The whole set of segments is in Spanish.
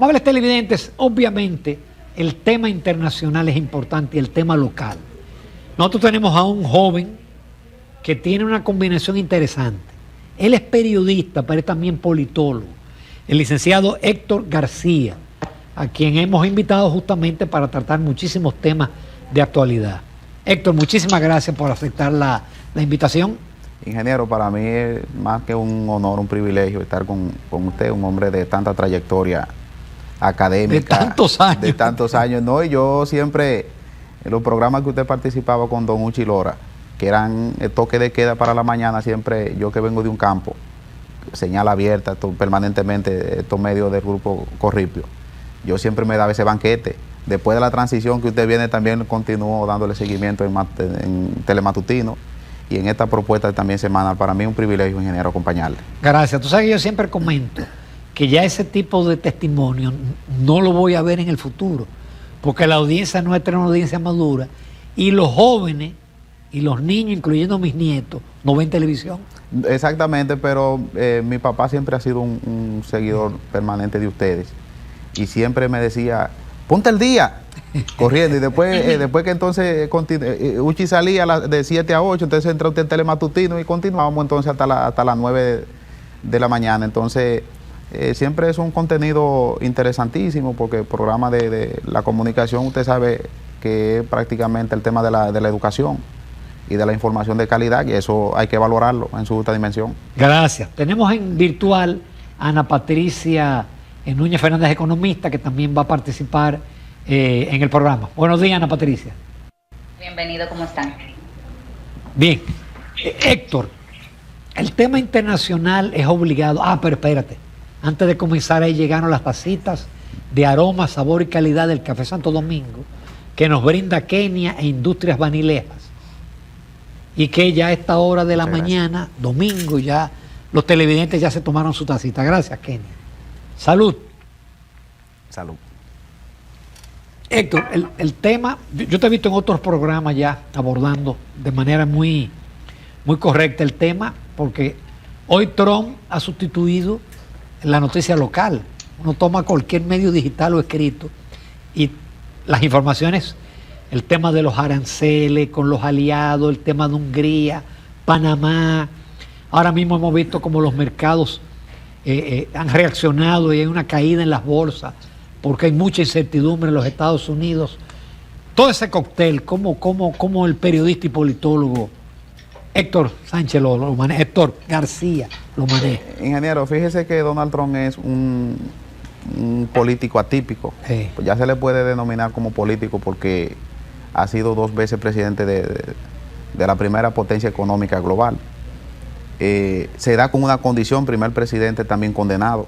Amables televidentes, obviamente el tema internacional es importante y el tema local. Nosotros tenemos a un joven que tiene una combinación interesante. Él es periodista, pero es también politólogo. El licenciado Héctor García, a quien hemos invitado justamente para tratar muchísimos temas de actualidad. Héctor, muchísimas gracias por aceptar la invitación. Ingeniero, para mí es más que un honor, un privilegio estar con usted, un hombre de tanta trayectoria académica. De tantos años. De tantos años, ¿no? Y yo siempre, en los programas que usted participaba con don Uchi Lora, que eran el toque de queda para la mañana, siempre, yo que vengo de un campo, señal abierta permanentemente, estos medios del grupo Corripio, yo siempre me daba ese banquete. Después de la transición que usted viene, también continuó dándole seguimiento en Telematutino y en esta propuesta también semanal. Para mí es un privilegio, ingeniero, acompañarle. Gracias. Tú sabes que yo siempre comento que ya ese tipo de testimonio no lo voy a ver en el futuro, porque la audiencia nuestra es una audiencia madura y los jóvenes y los niños, incluyendo mis nietos, no ven televisión. Exactamente, pero mi papá siempre ha sido un seguidor permanente de ustedes y siempre me decía, ponte el día, corriendo. Y después que entonces Uchi salía de 7 a 8, entonces entra usted en Telematutino y continuábamos entonces hasta las 9 de la mañana. Entonces siempre es un contenido interesantísimo porque el programa de la comunicación, usted sabe que es prácticamente el tema de la educación y de la información de calidad, y eso hay que valorarlo en su justa dimensión. Gracias. Tenemos en virtual a Ana Patricia Núñez Fernández, economista, que también va a participar en el programa. Buenos días, Ana Patricia. Bienvenido, ¿cómo están? Bien. Héctor, el tema internacional es obligado. Pero espérate. Antes de comenzar, ahí llegaron las tacitas de aroma, sabor y calidad del Café Santo Domingo que nos brinda Kenia e Industrias Vanilejas. Y que ya a esta hora de la mañana, domingo, ya los televidentes ya se tomaron su tacita. Gracias, Kenia. Salud. Salud. Héctor, el tema, yo te he visto en otros programas ya abordando de manera muy correcta el tema, porque hoy Trump ha sustituido la noticia local. Uno toma cualquier medio digital o escrito y las informaciones, el tema de los aranceles con los aliados, el tema de Hungría, Panamá. Ahora mismo hemos visto como los mercados han reaccionado y hay una caída en las bolsas porque hay mucha incertidumbre en los Estados Unidos. Todo ese cóctel, ¿cómo el periodista y politólogo Héctor Sánchez lo maneja, Héctor García lo maneja? Ingeniero, fíjese que Donald Trump es un político atípico. Pues ya se le puede denominar como político porque ha sido 2 veces presidente de la primera potencia económica global. Se da con una condición, primer presidente también condenado,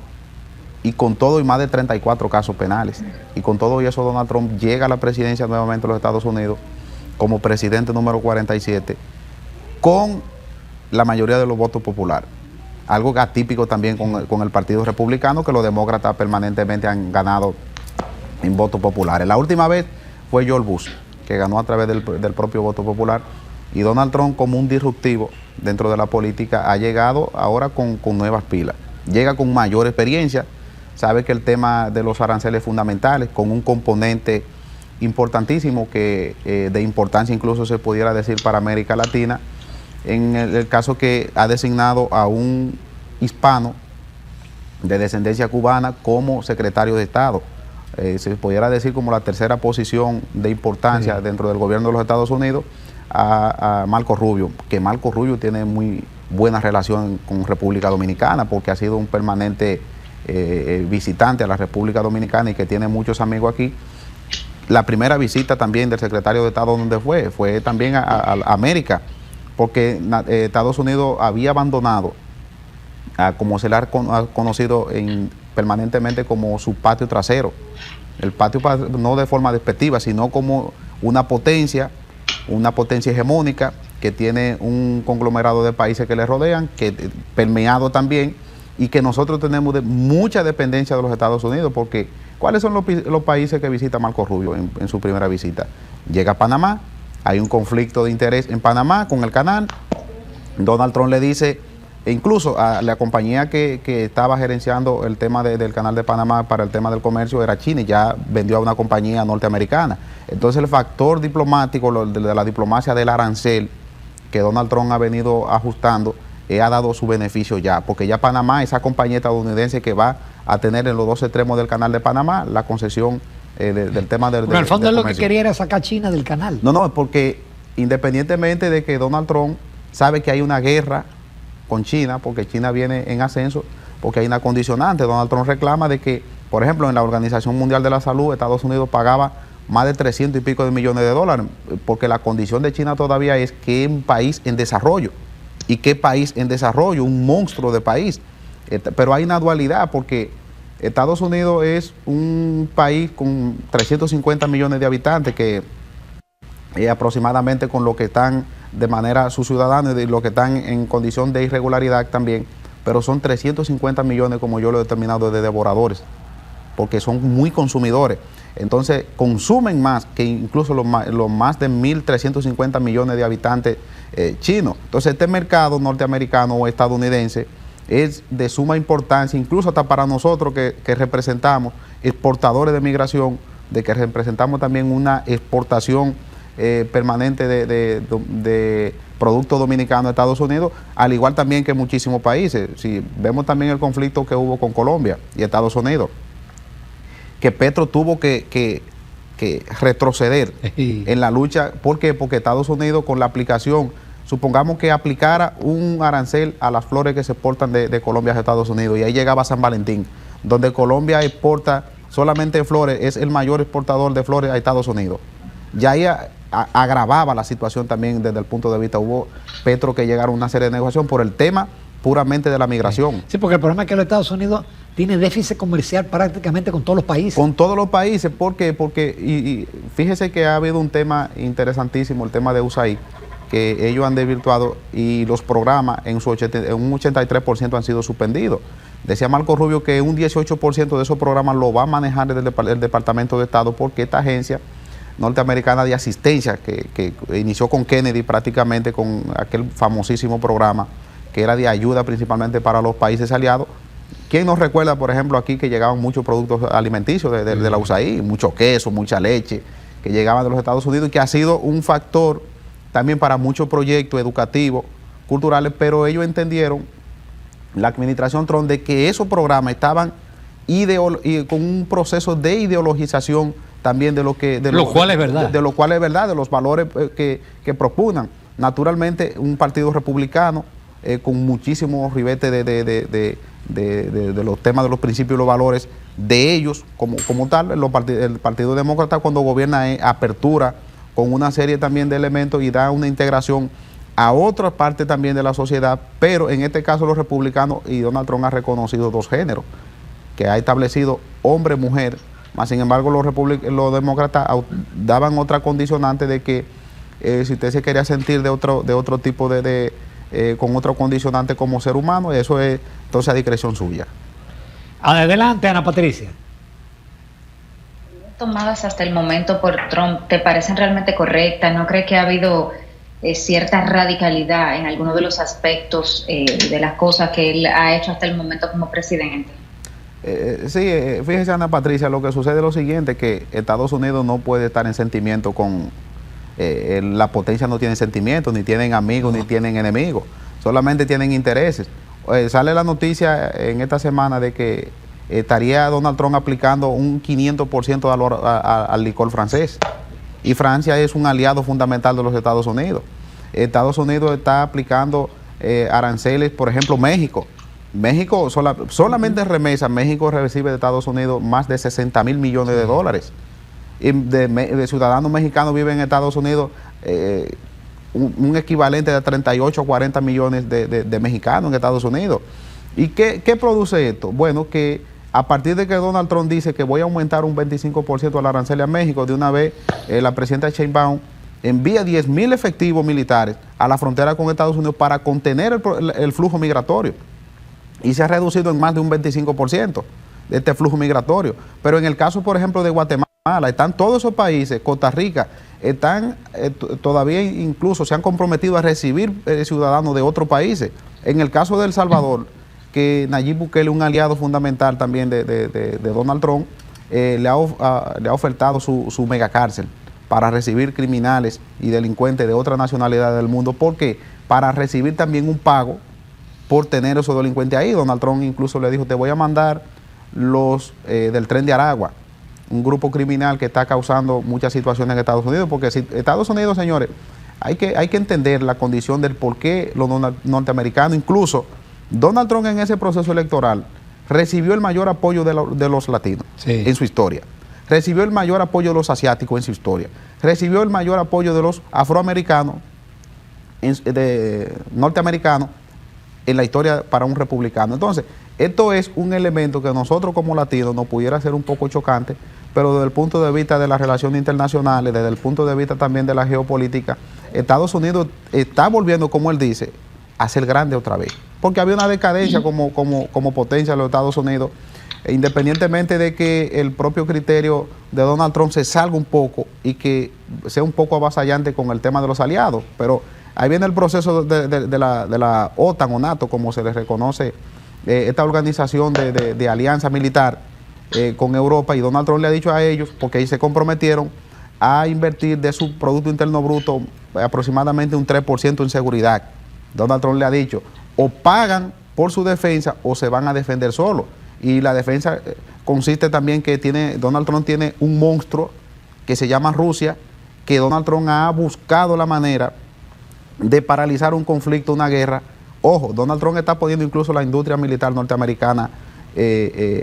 y con todo y más de 34 casos penales. Y con todo y eso Donald Trump llega a la presidencia nuevamente de los Estados Unidos como presidente número 47, con la mayoría de los votos populares. Algo atípico también con el Partido Republicano, que los demócratas permanentemente han ganado en votos populares. La última vez fue George Bush, que ganó a través del propio voto popular, y Donald Trump, como un disruptivo dentro de la política, ha llegado ahora con nuevas pilas. Llega con mayor experiencia, sabe que el tema de los aranceles es fundamental, con un componente importantísimo de importancia incluso se pudiera decir para América Latina, en el caso que ha designado a un hispano de descendencia cubana como secretario de Estado. Se pudiera decir como la tercera posición de importancia dentro del gobierno de los Estados Unidos a Marco Rubio, que Marco Rubio tiene muy buena relación con República Dominicana porque ha sido un permanente visitante a la República Dominicana y que tiene muchos amigos aquí. La primera visita también del secretario de Estado, ¿dónde fue también a América, porque Estados Unidos había abandonado, como se le ha conocido permanentemente, como su patio trasero. El patio no de forma despectiva, sino como una potencia hegemónica que tiene un conglomerado de países que le rodean, que permeado también, y que nosotros tenemos mucha dependencia de los Estados Unidos, porque ¿cuáles son los países que visita Marco Rubio en su primera visita? Llega a Panamá, hay un conflicto de interés en Panamá con el canal. Donald Trump le dice E incluso a la compañía que estaba gerenciando el tema del canal de Panamá para el tema del comercio era China y ya vendió a una compañía norteamericana. Entonces el factor diplomático, de la diplomacia del arancel que Donald Trump ha venido ajustando, ha dado su beneficio ya, porque ya Panamá, esa compañía estadounidense que va a tener en los dos extremos del canal de Panamá la concesión del tema del Pero al fondo es lo que quería era sacar a China del canal. No, porque independientemente de que Donald Trump sabe que hay una guerra con China, porque China viene en ascenso, porque hay una condicionante. Donald Trump reclama de que, por ejemplo, en la Organización Mundial de la Salud, Estados Unidos pagaba más de 300 y pico de millones de dólares, porque la condición de China todavía es que es un país en desarrollo. ¿Y qué país en desarrollo? Un monstruo de país. Pero hay una dualidad, porque Estados Unidos es un país con 350 millones de habitantes, que aproximadamente con lo que están de manera sus ciudadanos y lo que están en condición de irregularidad también, pero son 350 millones, como yo lo he determinado, de devoradores, porque son muy consumidores. Entonces consumen más que incluso los más de 1.350 millones de habitantes chinos. Entonces este mercado norteamericano o estadounidense es de suma importancia, incluso hasta para nosotros que representamos exportadores de migración, de que representamos también una exportación permanente de productos dominicanos a Estados Unidos, al igual también que muchísimos países. Si vemos también el conflicto que hubo con Colombia y Estados Unidos, que Petro tuvo que retroceder en la lucha. ¿Por qué? Porque Estados Unidos, con la aplicación, supongamos que aplicara un arancel a las flores que se exportan de Colombia a Estados Unidos, y ahí llegaba San Valentín, donde Colombia exporta solamente flores, es el mayor exportador de flores a Estados Unidos. Ya ahí agravaba la situación también desde el punto de vista, hubo Petro que llegaron a una serie de negociaciones por el tema puramente de la migración. Sí, porque el problema es que los Estados Unidos tiene déficit comercial prácticamente con todos los países. Con todos los países, porque fíjese que ha habido un tema interesantísimo, el tema de USAID, que ellos han desvirtuado y los programas en un 83% han sido suspendidos. Decía Marco Rubio que un 18% de esos programas lo va a manejar el Departamento de Estado, porque esta agencia norteamericana de asistencia que inició con Kennedy prácticamente, con aquel famosísimo programa que era de ayuda principalmente para los países aliados. ¿Quién nos recuerda, por ejemplo, aquí que llegaban muchos productos alimenticios de la USAID, mucho queso, mucha leche, que llegaban de los Estados Unidos, y que ha sido un factor también para muchos proyectos educativos, culturales, pero ellos entendieron, la administración Trump, de que esos programas estaban con un proceso de ideologización también de lo que... Lo cual es verdad. De lo cual es verdad, de los valores que propugnan. Naturalmente, un partido republicano con muchísimos ribetes de los temas de los principios y los valores de ellos como tal. El Partido Demócrata, cuando gobierna, apertura con una serie también de elementos y da una integración a otra parte también de la sociedad, pero en este caso los republicanos, y Donald Trump ha reconocido dos géneros, que ha establecido hombre, mujer, más sin embargo los demócratas daban otra condicionante de que si usted se quería sentir de otro tipo con otro condicionante como ser humano, eso es entonces a discreción suya. Adelante, Ana Patricia. Tomadas hasta el momento por Trump, ¿te parecen realmente correctas? ¿No crees que ha habido cierta radicalidad en algunos de los aspectos de las cosas que él ha hecho hasta el momento como presidente? Sí, fíjese, Ana Patricia, lo que sucede es lo siguiente, que Estados Unidos no puede estar en sentimiento con... la potencia no tiene sentimientos, ni tienen amigos, ni tienen enemigos, solamente tienen intereses. Sale la noticia en esta semana de que estaría Donald Trump aplicando un 500% al licor francés, y Francia es un aliado fundamental de los Estados Unidos. Estados Unidos está aplicando aranceles, por ejemplo, México, solamente remesa, México recibe de Estados Unidos más de 60,000 millones de dólares. De ciudadanos mexicanos viven en Estados Unidos un equivalente de 38 o 40 millones de mexicanos en Estados Unidos. ¿Y qué produce esto? Bueno, que a partir de que Donald Trump dice que voy a aumentar un 25% al arancel a México, de una vez la presidenta Sheinbaum envía 10,000 efectivos militares a la frontera con Estados Unidos para contener el flujo migratorio, y se ha reducido en más de un 25% de este flujo migratorio. Pero en el caso, por ejemplo, de Guatemala, están todos esos países, Costa Rica, están todavía incluso se han comprometido a recibir ciudadanos de otros países En el caso de El Salvador, que Nayib Bukele, un aliado fundamental también de Donald Trump, le ha ofertado su megacárcel para recibir criminales y delincuentes de otra nacionalidad del mundo. ¿Por qué? Para recibir también un pago por tener esos delincuentes ahí. Donald Trump incluso le dijo, te voy a mandar los del Tren de Aragua, un grupo criminal que está causando muchas situaciones en Estados Unidos, porque si Estados Unidos, señores, hay que entender la condición del por qué los norteamericanos, incluso Donald Trump en ese proceso electoral recibió el mayor apoyo de los latinos en su historia, recibió el mayor apoyo de los asiáticos en su historia, recibió el mayor apoyo de los afroamericanos, norteamericanos, en la historia para un republicano. Entonces, esto es un elemento que nosotros como latinos nos pudiera ser un poco chocante, pero desde el punto de vista de las relaciones internacionales, desde el punto de vista también de la geopolítica, Estados Unidos está volviendo, como él dice, a ser grande otra vez. Porque había una decadencia como potencia de los Estados Unidos, independientemente de que el propio criterio de Donald Trump se salga un poco y que sea un poco avasallante con el tema de los aliados. Pero ahí viene el proceso de la OTAN o NATO, como se les reconoce, esta organización de alianza militar con Europa, y Donald Trump le ha dicho a ellos, porque ahí se comprometieron a invertir de su Producto Interno Bruto aproximadamente un 3% en seguridad. Donald Trump le ha dicho, o pagan por su defensa o se van a defender solos. Y la defensa consiste también que Donald Trump tiene un monstruo que se llama Rusia, que Donald Trump ha buscado la manera de paralizar un conflicto, una guerra. Ojo, Donald Trump está poniendo incluso la industria militar norteamericana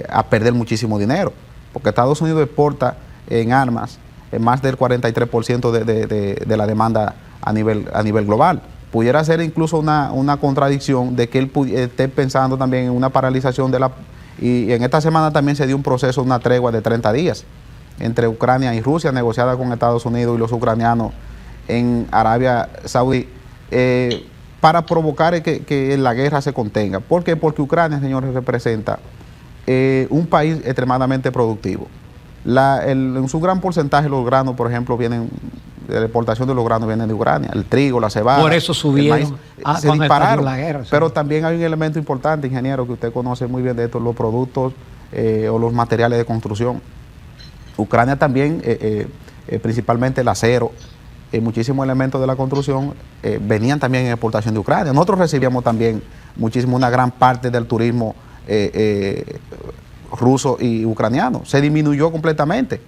a perder muchísimo dinero, porque Estados Unidos exporta en armas más del 43% de la demanda a nivel global. Pudiera ser incluso una contradicción de que él esté pensando también en una paralización y en esta semana también se dio un proceso, una tregua de 30 días entre Ucrania y Rusia, negociada con Estados Unidos y los ucranianos en Arabia Saudí, para provocar que la guerra se contenga. ¿Por qué? Porque Ucrania, señores, representa un país extremadamente productivo. En su gran porcentaje los granos, por ejemplo, la exportación de los granos vienen de Ucrania, el trigo, la cebada. Por eso subieron, se dispararon. La guerra, sí. Pero también hay un elemento importante, ingeniero, que usted conoce muy bien de esto, los productos o los materiales de construcción. Ucrania también, principalmente el acero, muchísimos elementos de la construcción venían también en exportación de Ucrania. Nosotros recibíamos también una gran parte del turismo ruso y ucraniano. Se disminuyó completamente.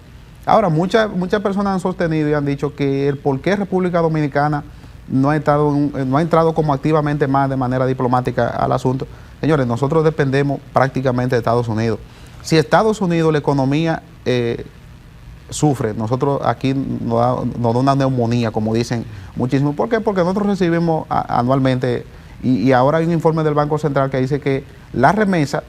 Ahora, muchas personas han sostenido y han dicho que el por qué República Dominicana no ha entrado como activamente más de manera diplomática al asunto. Señores, nosotros dependemos prácticamente de Estados Unidos. Si Estados Unidos, la economía sufre, nosotros aquí nos da una neumonía, como dicen muchísimo. ¿Por qué? Porque nosotros recibimos anualmente, y ahora hay un informe del Banco Central que dice que la remesa,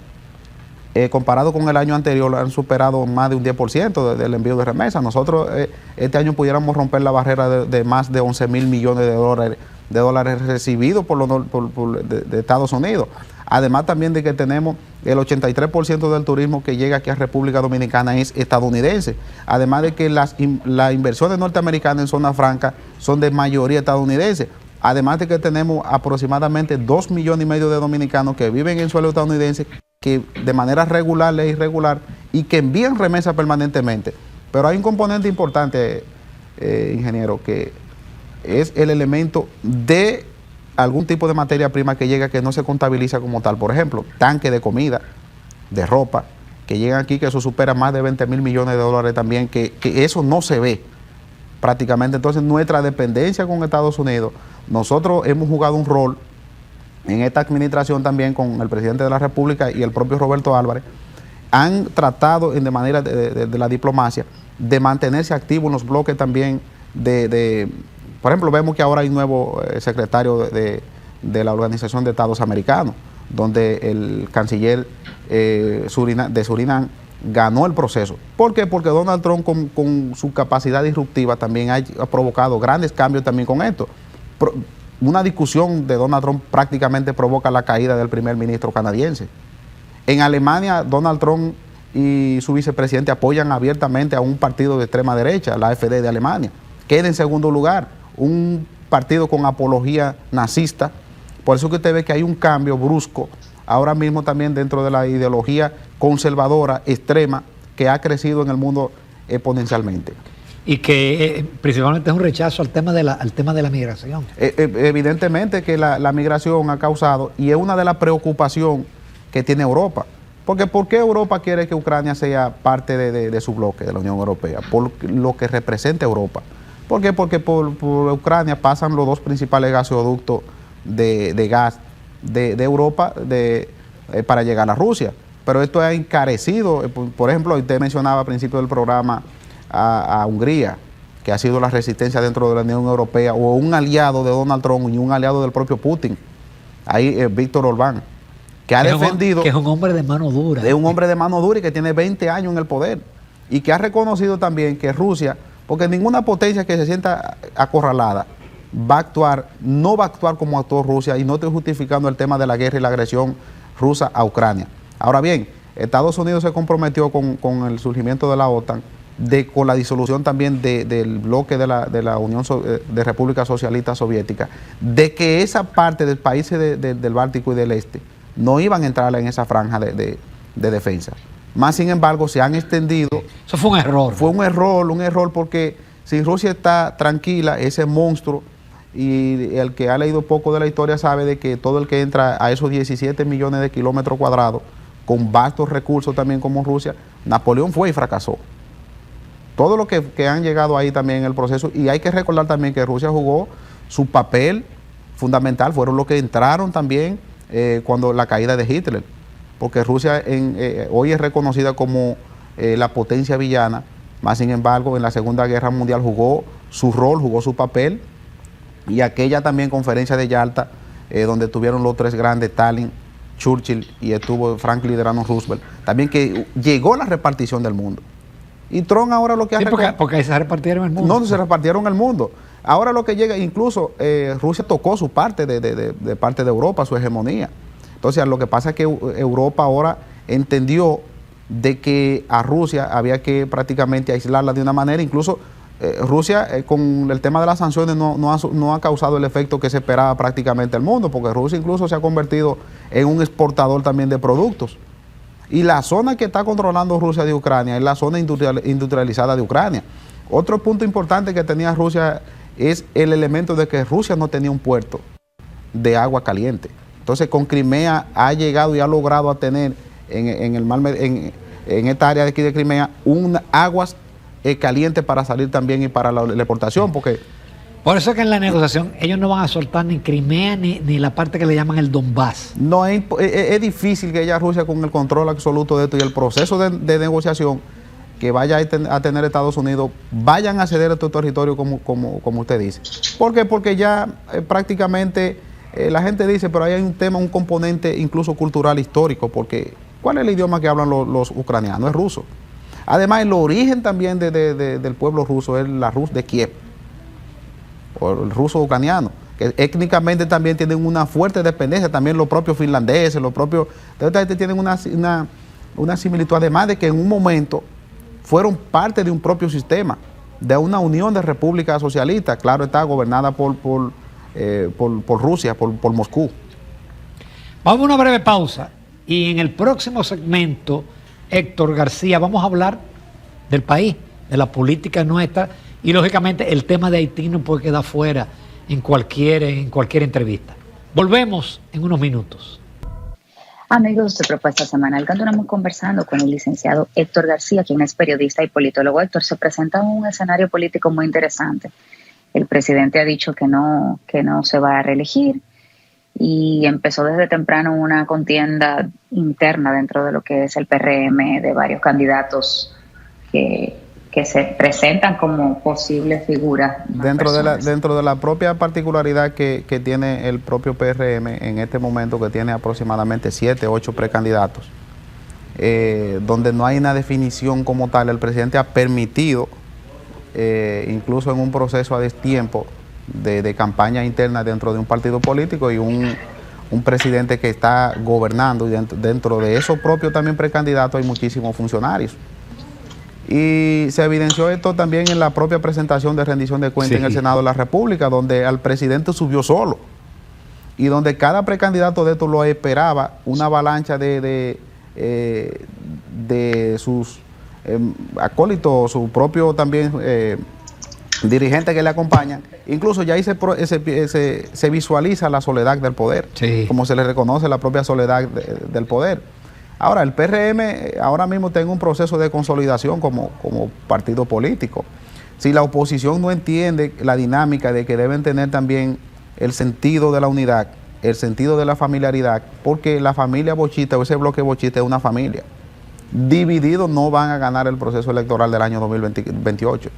comparado con el año anterior, han superado más de un 10% del envío de remesas. Nosotros este año pudiéramos romper la barrera de más de 11 mil millones de dólares recibidos de Estados Unidos. Además también de que tenemos el 83% del turismo que llega aquí a República Dominicana es estadounidense. Además de que las inversiones norteamericanas en zona franca son de mayoría estadounidense. Además de que tenemos aproximadamente 2,5 millones de dominicanos que viven en suelo estadounidense, que de manera regular e irregular, y que envían remesas permanentemente. Pero hay un componente importante, ingeniero, que es el elemento de algún tipo de materia prima que llega que no se contabiliza como tal. Por ejemplo, tanques de comida, de ropa, que llegan aquí, que eso supera más de 20 mil millones de dólares también, que eso no se ve prácticamente. Entonces, nuestra dependencia con Estados Unidos, nosotros hemos jugado un rol en esta administración también con el presidente de la República y el propio Roberto Álvarez, han tratado de manera de la diplomacia de mantenerse activos en los bloques también por ejemplo, vemos que ahora hay un nuevo secretario de la Organización de Estados Americanos, donde el canciller de Surinam ganó el proceso. ¿Por qué? Porque Donald Trump con su capacidad disruptiva también ha provocado grandes cambios también con esto. Una discusión de Donald Trump prácticamente provoca la caída del primer ministro canadiense. En Alemania, Donald Trump y su vicepresidente apoyan abiertamente a un partido de extrema derecha, la AfD de Alemania. Queda en segundo lugar un partido con apología nazista Por eso que usted ve que hay un cambio brusco ahora mismo también dentro de la ideología conservadora extrema que ha crecido en el mundo exponencialmente. Y que principalmente es un rechazo al tema de la migración. Evidentemente que la migración ha causado, y es una de las preocupaciones que tiene Europa. Porque ¿por qué Europa quiere que Ucrania sea parte de su bloque, de la Unión Europea? Por lo que representa Europa. ¿Por qué? Porque por Ucrania pasan los dos principales gasoductos de gas de Europa para llegar a Rusia. Pero esto ha encarecido, por ejemplo, usted mencionaba al principio del programa a Hungría, que ha sido la resistencia dentro de la Unión Europea, o un aliado de Donald Trump y un aliado del propio Putin, ahí Víctor Orbán, que ha defendido... Que es un hombre de mano dura. Es un hombre de mano dura y que tiene 20 años en el poder, y que ha reconocido también que Rusia, porque ninguna potencia que se sienta acorralada no va a actuar como actuó Rusia, y no estoy justificando el tema de la guerra y la agresión rusa a Ucrania. Ahora bien, Estados Unidos se comprometió con el surgimiento de la OTAN, con la disolución también del bloque de la Unión de República Socialista Soviética, de que esa parte de países del Báltico y del Este no iban a entrar en esa franja de defensa. Más sin embargo, se han extendido. Eso fue un error. Fue un error porque si Rusia está tranquila, ese monstruo, y el que ha leído poco de la historia sabe de que todo el que entra a esos 17 millones de kilómetros cuadrados, con vastos recursos también como Rusia, Napoleón fue y fracasó. Todo lo que han llegado ahí también en el proceso, y hay que recordar también que Rusia jugó su papel fundamental, fueron los que entraron también cuando la caída de Hitler, porque Rusia hoy es reconocida como la potencia villana, más sin embargo en la Segunda Guerra Mundial jugó su rol, jugó su papel, y aquella también conferencia de Yalta, donde tuvieron los tres grandes, Stalin, Churchill y estuvo Franklin Delano Roosevelt, también que llegó la repartición del mundo. Y Trump ahora lo que hace... Porque ahí se repartieron el mundo. No, se repartieron el mundo. Ahora lo que llega, incluso Rusia tocó su parte de parte de Europa, su hegemonía. Entonces lo que pasa es que Europa ahora entendió de que a Rusia había que prácticamente aislarla de una manera. Incluso Rusia con el tema de las sanciones no ha causado el efecto que se esperaba prácticamente el mundo, porque Rusia incluso se ha convertido en un exportador también de productos. Y la zona que está controlando Rusia de Ucrania es la zona industrializada de Ucrania. Otro punto importante que tenía Rusia es el elemento de que Rusia no tenía un puerto de agua caliente. Entonces con Crimea ha llegado y ha logrado a tener en esta área de aquí de Crimea aguas calientes para salir también y para la exportación, porque... Por eso es que en la negociación ellos no van a soltar ni Crimea ni la parte que le llaman el Donbass. No, es difícil que ella, Rusia, con el control absoluto de esto y el proceso de negociación que vaya a tener Estados Unidos, vayan a ceder a estos territorios como usted dice. ¿Por qué? Porque ya prácticamente la gente dice, pero ahí hay un tema, un componente incluso cultural histórico, porque ¿cuál es el idioma que hablan los ucranianos? Es ruso. Además, el origen también del pueblo ruso es la Rus de Kiev, o el ruso ucraniano, que étnicamente también tienen una fuerte dependencia, también los propios finlandeses, los propios... Entonces tienen una similitud, además de que en un momento fueron parte de un propio sistema, de una unión de repúblicas socialistas, claro está, gobernada por Rusia, por Moscú. Vamos a una breve pausa y en el próximo segmento, Héctor García, vamos a hablar del país, de la política nuestra, y lógicamente el tema de Haití no puede quedar fuera en cualquier entrevista. Volvemos en unos minutos. Amigos de Propuesta Semanal, continuamos conversando con el licenciado Héctor García, quien es periodista y politólogo. Héctor, se presenta un escenario político muy interesante. El presidente ha dicho que no se va a reelegir y empezó desde temprano una contienda interna dentro de lo que es el PRM de varios candidatos que se presentan como posibles figuras. Dentro de la propia particularidad que tiene el propio PRM en este momento, que tiene aproximadamente 7, 8 precandidatos, donde no hay una definición como tal, el presidente ha permitido, incluso en un proceso a destiempo de campaña interna dentro de un partido político y un presidente que está gobernando, y dentro de esos propios también precandidatos hay muchísimos funcionarios. Y se evidenció esto también en la propia presentación de rendición de cuentas en el Senado de la República, donde al presidente subió solo. y donde cada precandidato de estos lo esperaba una avalancha de sus acólitos, su propio también dirigentes que le acompañan. Incluso ya ahí se visualiza la soledad del poder, sí, como se le reconoce la propia soledad del poder. Ahora, el PRM ahora mismo está en un proceso de consolidación como partido político. Si la oposición no entiende la dinámica de que deben tener también el sentido de la unidad, el sentido de la familiaridad, porque la familia bochista o ese bloque bochista es una familia. Divididos no van a ganar el proceso electoral del año 2028.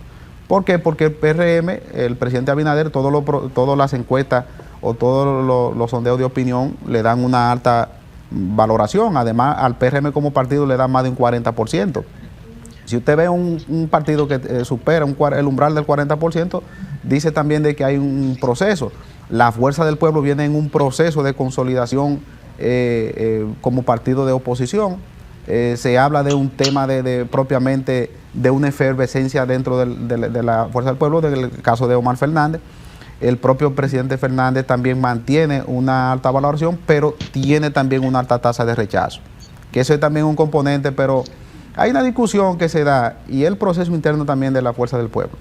¿Por qué? Porque el PRM, el presidente Abinader, todas las encuestas o todos los sondeos de opinión le dan una alta valoración. Además, al PRM como partido le dan más de un 40%. Si usted ve un partido que supera el umbral del 40%, dice también de que hay un proceso. La Fuerza del Pueblo viene en un proceso de consolidación como partido de oposición. Se habla de un tema propiamente de una efervescencia dentro de la Fuerza del Pueblo, del caso de Omar Fernández. El propio presidente Fernández también mantiene una alta valoración, pero tiene también una alta tasa de rechazo, que eso es también un componente, pero hay una discusión que se da, y el proceso interno también de la Fuerza del Pueblo,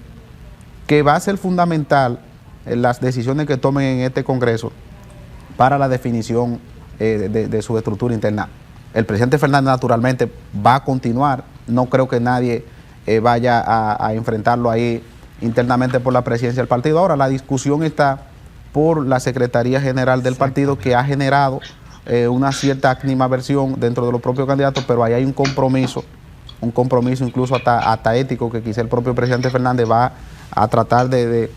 que va a ser fundamental en las decisiones que tomen en este Congreso para la definición de su estructura interna. El presidente Fernández naturalmente va a continuar, no creo que nadie vaya a enfrentarlo ahí internamente por la presidencia del partido. Ahora la discusión está por la Secretaría General del partido, que ha generado una cierta animadversión dentro de los propios candidatos, pero ahí hay un compromiso incluso hasta ético, que quizá el propio presidente Fernández va a tratar de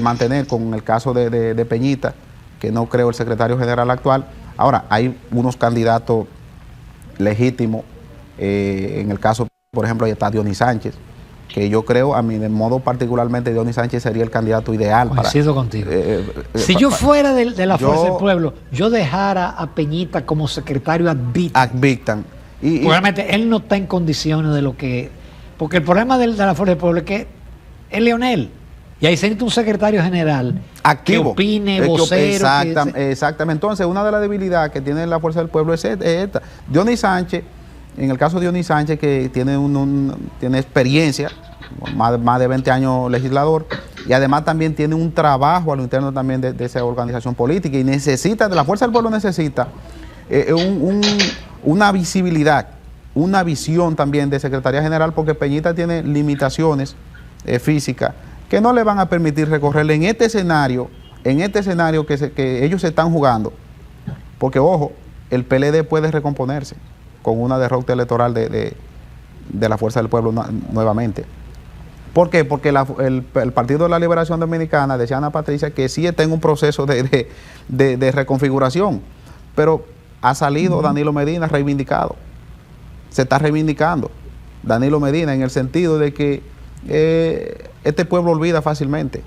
mantener con el caso de Peñita, que no creo el secretario general actual. Ahora, hay unos candidatos legítimos, en el caso, por ejemplo, ahí está Dionis Sánchez, que yo creo, a mí de modo particularmente, Dionis Sánchez sería el candidato ideal. Coincido contigo. Si yo fuera de la Fuerza del Pueblo, yo dejara a Peñita como secretario ad vitam. Realmente él no está en condiciones de lo que... Porque el problema de la Fuerza del Pueblo es que es Leonel. Y ahí se necesita un secretario general activo, que opine, vocero. Exactamente. Entonces, una de las debilidades que tiene la Fuerza del Pueblo es esta. Dionis Sánchez, en el caso de Dionis Sánchez, que tiene experiencia, más de 20 años legislador, y además también tiene un trabajo a lo interno también de esa organización política, y la Fuerza del Pueblo necesita una visibilidad, una visión también de Secretaría General, porque Peñita tiene limitaciones físicas que no le van a permitir recorrerle en este escenario que ellos se están jugando, porque ojo, el PLD puede recomponerse con una derrota electoral de la Fuerza del Pueblo nuevamente. ¿Por qué? Porque el Partido de la Liberación Dominicana, decía Ana Patricia, que sí está en un proceso de reconfiguración, pero ha salido Danilo Medina reivindicado. Se está reivindicando Danilo Medina en el sentido de que este pueblo olvida fácilmente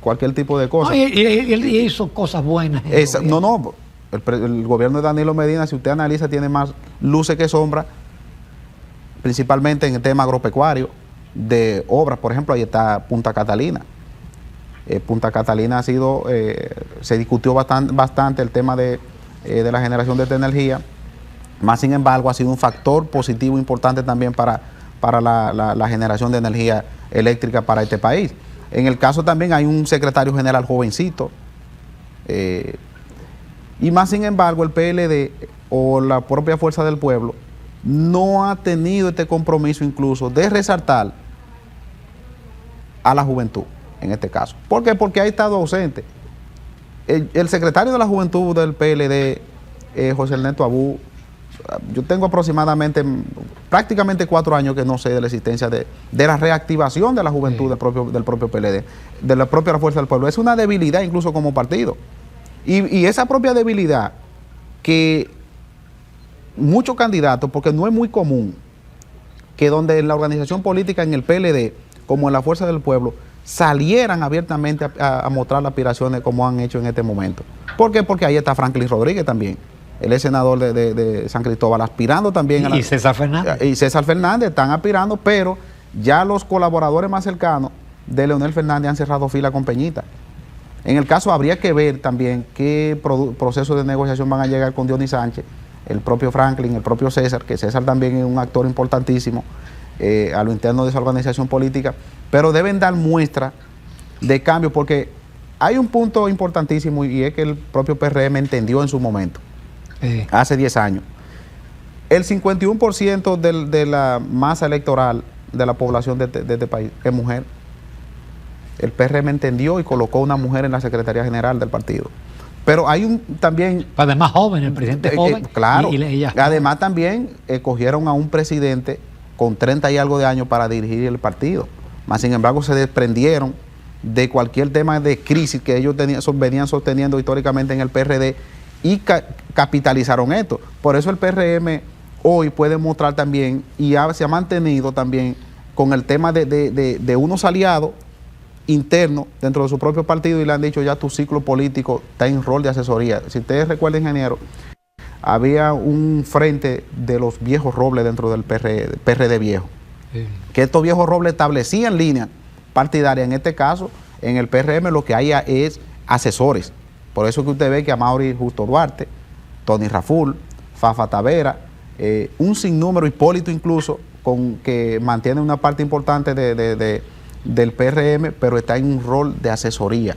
cualquier tipo de cosa. No, y hizo cosas buenas. El gobierno de Danilo Medina, si usted analiza, tiene más luces que sombras, principalmente en el tema agropecuario, de obras. Por ejemplo, ahí está Punta Catalina. Punta Catalina se discutió bastante el tema de la generación de esta energía, más sin embargo ha sido un factor positivo importante también para la generación de energía eléctrica para este país. En el caso también hay un secretario general jovencito, y más sin embargo el PLD o la propia Fuerza del Pueblo no ha tenido este compromiso incluso de resaltar a la juventud en este caso. ¿Por qué? Porque ha estado ausente. El secretario de la Juventud del PLD, José Ernesto Abú, yo tengo prácticamente 4 años que no sé de la existencia de la reactivación de la juventud del propio PLD, de la propia Fuerza del Pueblo. Es una debilidad incluso como partido. Y esa propia debilidad que muchos candidatos, porque no es muy común que donde en la organización política, en el PLD, como en la Fuerza del Pueblo, salieran abiertamente a mostrar las aspiraciones como han hecho en este momento. ¿Por qué? Porque ahí está Franklin Rodríguez también. Él es senador de San Cristóbal, aspirando también. Y César Fernández. Y César Fernández están aspirando, pero ya los colaboradores más cercanos de Leonel Fernández han cerrado fila con Peñita. En el caso habría que ver también qué procesos de negociación van a llegar con Dionis Sánchez, el propio Franklin, el propio César, que César también es un actor importantísimo a lo interno de esa organización política, pero deben dar muestra de cambio, porque hay un punto importantísimo y es que el propio PRM entendió en su momento, hace 10 años. El 51% de la masa electoral de la población de este país es mujer. El PRM entendió y colocó una mujer en la Secretaría General del partido. Pero hay también... Además joven, el presidente joven. Claro. Además también cogieron a un presidente con 30 y algo de años para dirigir el partido. Más sin embargo se desprendieron de cualquier tema de crisis que ellos venían sosteniendo históricamente en el PRD y capitalizaron esto. Por eso el PRM hoy puede mostrar también y se ha mantenido también con el tema de unos aliados internos dentro de su propio partido, y le han dicho ya tu ciclo político está en rol de asesoría. Si ustedes recuerdan, ingeniero, había un frente de los viejos robles dentro del PRD viejo, que estos viejos robles establecían líneas partidarias. En este caso, en el PRM lo que hay es asesores. Por eso que usted ve que Amaury Justo Duarte, Tony Raful, Fafa Tavera, un sinnúmero, Hipólito incluso, que mantiene una parte importante del PRM, pero está en un rol de asesoría,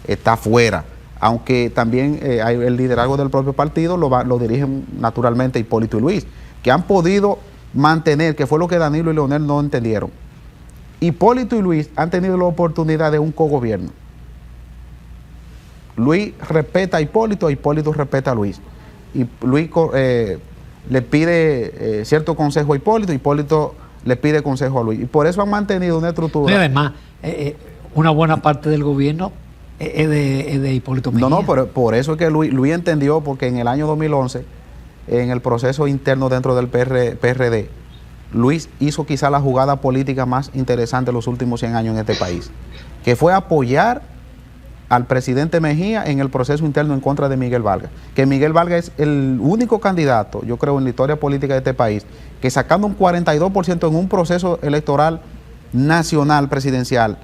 está fuera. Aunque también hay el liderazgo del propio partido, lo dirigen naturalmente Hipólito y Luis, que han podido mantener, que fue lo que Danilo y Leonel no entendieron. Hipólito y Luis han tenido la oportunidad de un cogobierno. Luis respeta a Hipólito respeta a Luis. Y Luis le pide cierto consejo a Hipólito le pide consejo a Luis. Y por eso han mantenido una estructura. Y además, una buena parte del gobierno es de Hipólito Mejía. No, pero por eso es que Luis entendió, porque en el año 2011, en el proceso interno dentro del PRD, Luis hizo quizá la jugada política más interesante de los últimos 100 años en este país, que fue apoyar al presidente Mejía en el proceso interno en contra de Miguel Vargas. Que Miguel Vargas es el único candidato, yo creo, en la historia política de este país, que sacando un 42% en un proceso electoral nacional presidencial,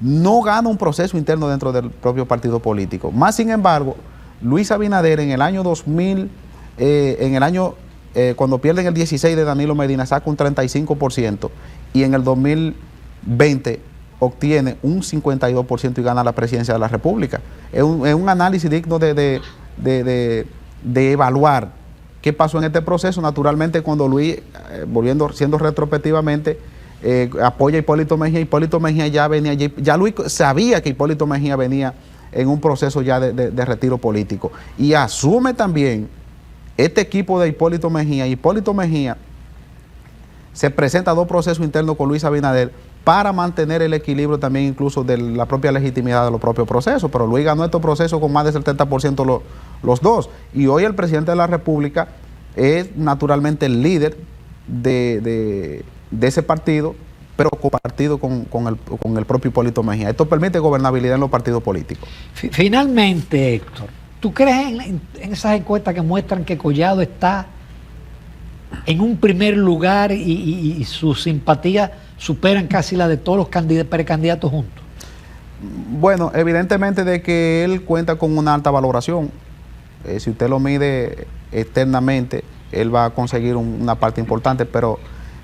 no gana un proceso interno dentro del propio partido político. Más sin embargo, Luis Abinader en el año 2000, cuando pierden el 16 de Danilo Medina, saca un 35%, y en el 2020 obtiene un 52% y gana la presidencia de la República. Es un análisis digno de evaluar qué pasó en este proceso. Naturalmente, cuando Luis, siendo retrospectivamente, apoya a Hipólito Mejía ya Luis sabía que Hipólito Mejía venía en un proceso ya de retiro político, y asume también este equipo de Hipólito Mejía se presenta a dos procesos internos con Luis Abinader para mantener el equilibrio también incluso de la propia legitimidad de los propios procesos. Pero Luis ganó estos procesos con más del 70% los dos. Y hoy el presidente de la República es naturalmente el líder de ese partido, pero compartido con el propio Hipólito Mejía. Esto permite gobernabilidad en los partidos políticos. Finalmente, Héctor, ¿tú crees en esas encuestas que muestran que Collado está en un primer lugar y sus simpatías superan casi la de todos los precandidatos juntos? Bueno, evidentemente de que él cuenta con una alta valoración. Si usted lo mide externamente, él va a conseguir una parte importante, pero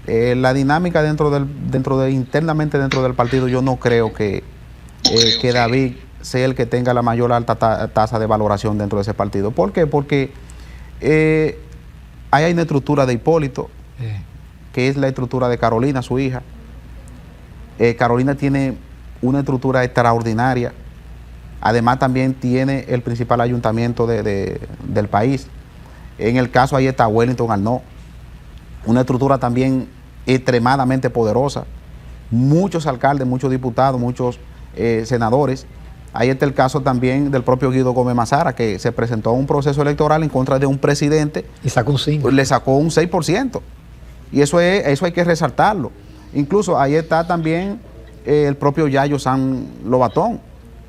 la dinámica internamente dentro del partido, yo no creo que David sea el que tenga la mayor alta tasa de valoración dentro de ese partido. ¿Por qué? Porque hay una estructura de Hipólito, que es la estructura de Carolina, su hija. Carolina tiene una estructura extraordinaria. Además también tiene el principal ayuntamiento del país. En el caso ahí está Wellington Arnaud, una estructura también extremadamente poderosa. Muchos alcaldes, muchos diputados, muchos senadores. Ahí está el caso también del propio Guido Gómez Mazara, que se presentó a un proceso electoral en contra de un presidente. Y sacó un 5%. Le sacó un 6%. Y eso hay que resaltarlo. Incluso ahí está también el propio Yayo San Lobatón,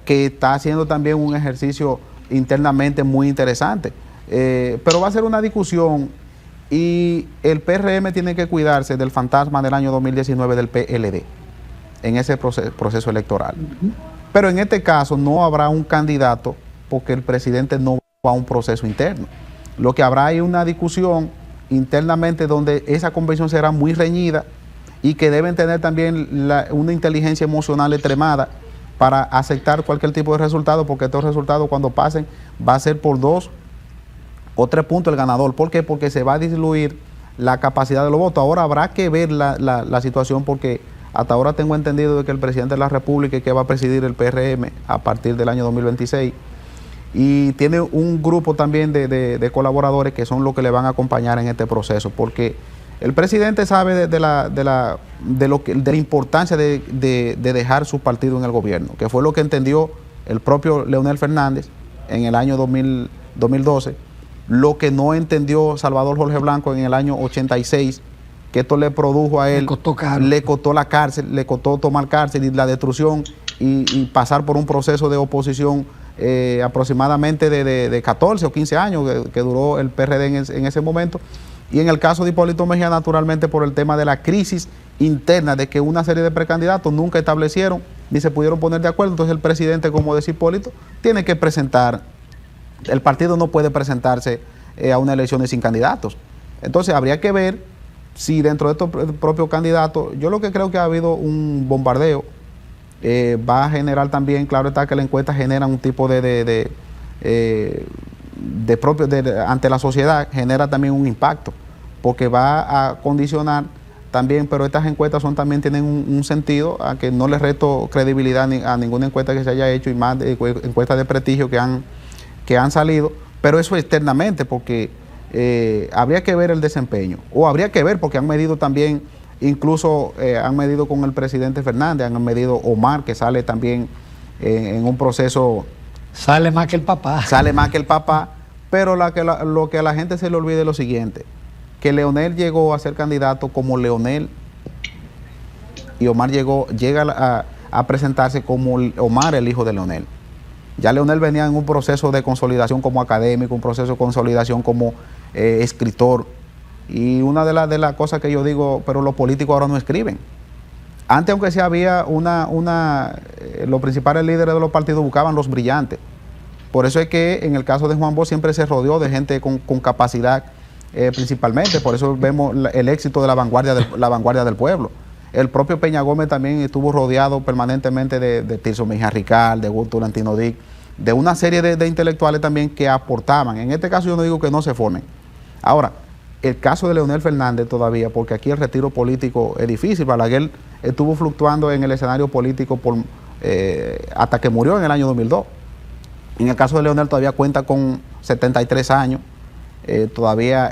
que está haciendo también un ejercicio internamente muy interesante. Pero va a ser una discusión, y el PRM tiene que cuidarse del fantasma del año 2019 del PLD en ese proceso electoral. Pero en este caso no habrá un candidato porque el presidente no va a un proceso interno. Lo que habrá es una discusión internamente donde esa convención será muy reñida y que deben tener también una inteligencia emocional extremada para aceptar cualquier tipo de resultado, porque estos resultados cuando pasen va a ser por 2 o 3 puntos el ganador. ¿Por qué? Porque se va a diluir la capacidad de los votos. Ahora habrá que ver la situación, porque hasta ahora tengo entendido de que el presidente de la República que va a presidir el PRM a partir del año 2026 y tiene un grupo también de colaboradores que son los que le van a acompañar en este proceso, porque el presidente sabe de la importancia de dejar su partido en el gobierno, que fue lo que entendió el propio Leonel Fernández en el año 2012, lo que no entendió Salvador Jorge Blanco en el año 86, que esto le produjo a él, le costó la cárcel, le costó tomar cárcel y la destrucción y pasar por un proceso de oposición aproximadamente de 14 o 15 años que duró el PRD en ese momento. Y en el caso de Hipólito Mejía, naturalmente por el tema de la crisis interna, de que una serie de precandidatos nunca establecieron ni se pudieron poner de acuerdo. Entonces el presidente, como decía Hipólito, tiene que presentar, el partido no puede presentarse a unas elecciones sin candidatos. Entonces habría que ver si dentro de estos propios candidatos, yo lo que creo que ha habido un bombardeo, va a generar también, claro está que la encuesta genera un tipo ante la sociedad, genera también un impacto, porque va a condicionar también, pero estas encuestas también tienen un sentido, a que no le resto credibilidad a ninguna encuesta que se haya hecho, y más encuestas de prestigio que han salido, pero eso externamente, porque habría que ver el desempeño, o habría que ver, porque han medido también, incluso han medido con el presidente Fernández, han medido Omar, que sale también en un proceso. Sale más que el papá. Sale más que el papá, pero lo que a la gente se le olvide es lo siguiente, que Leonel llegó a ser candidato como Leonel y Omar llega a presentarse como Omar, el hijo de Leonel. Ya Leonel venía en un proceso de consolidación como académico, un proceso de consolidación como escritor. Y una de las cosas que yo digo, pero los políticos ahora no escriben. Antes, aunque sí había los principales líderes de los partidos buscaban los brillantes. Por eso es que en el caso de Juan Bosch siempre se rodeó de gente con capacidad principalmente. Por eso vemos el éxito de la vanguardia del pueblo. El propio Peña Gómez también estuvo rodeado permanentemente de Tirso Mejía Ricard, de Augusto Tolentino Dick, de una serie de intelectuales también que aportaban. En este caso yo no digo que no se formen. Ahora, el caso de Leonel Fernández todavía, porque aquí el retiro político es difícil. Balaguer estuvo fluctuando en el escenario político hasta que murió en el año 2002. En el caso de Leonel todavía cuenta con 73 años, todavía,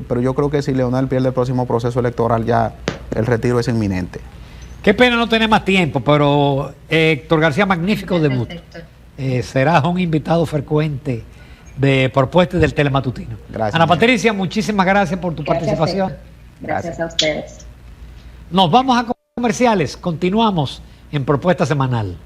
pero yo creo que si Leonel pierde el próximo proceso electoral ya el retiro es inminente. Qué pena no tener más tiempo, pero Héctor García, magnífico debut. Serás un invitado frecuente de Propuestas del Telematutino. Gracias. Ana Patricia, muchísimas gracias por tu participación. Gracias a ustedes. Nos vamos a comerciales, continuamos en Propuesta Semanal.